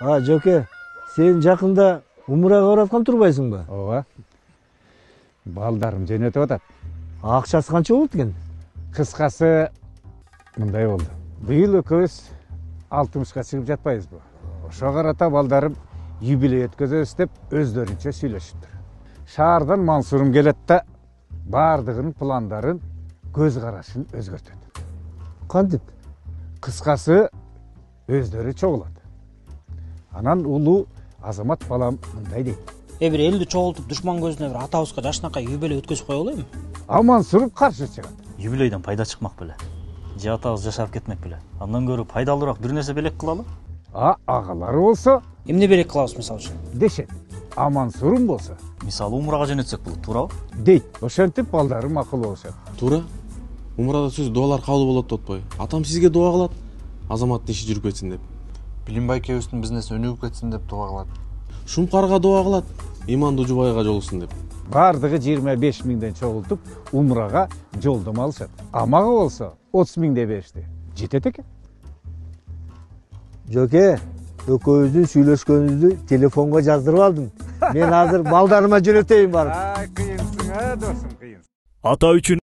Жоке, сен жақында умраға бараткан турбайсың ба? Ооба. Балдарым жөнөтүп атат. Акчасы канча болот экен? Кыскасы мындай болду. Быйыл экөөбүз 60га чыгып жатпайбызбы? Ошого карата балдарым юбилей өткөзөбүз деп өздөрүнчө сүйлөшүптүр. Шаардан Мансурум келет да бардыгынын пландарын, көз карашын өзгөртөт. Кантип? Кыскасы өздөрү чогулат. Анан улуу Азамат балам мындай дейт. Бир элди чогултуп душман көзүнө бир атабызга жашынакай юбилей өткөзүп кое албайбы? Мансурум каршы чыгат. Юбилейден пайда чыкмак беле. Же атабыз жашап кетмек беле. Андан көрө пайдалуураак бир нерсе белек кылалы. Агалары болсо Эмне белек кылабыз мисалы үчүн? дешет. Мансурум болсо Мисалы умрага жөнөтсөк болот, туурабы? дейт. Ошентип балдарым макул болушат. Туура. Умрада сөз дуалар кабыл болот деп атпайбы? Атам сизге дуа кылат. Азаматтын иши жүрүп кетсин деп. Билимбай экөөбүздүн бизнес өнүгүп кетсин деп дуа кылат. Шумкарга дуа кылат. Имандуу жубайга жолуксун деп. Бардыгы 25 миңден чогултуп умрага жолдомо алышат. Мага болсо 30 миңде беришти. Жетет экен. Жоке, экөөбүздүн сүйлөшкөнүбүздү телефонго жаздырып алдым. Мен азыр балдарыма жөнөтөйүн барып. Кыйынсың, досум, кыйын. Ата үчүн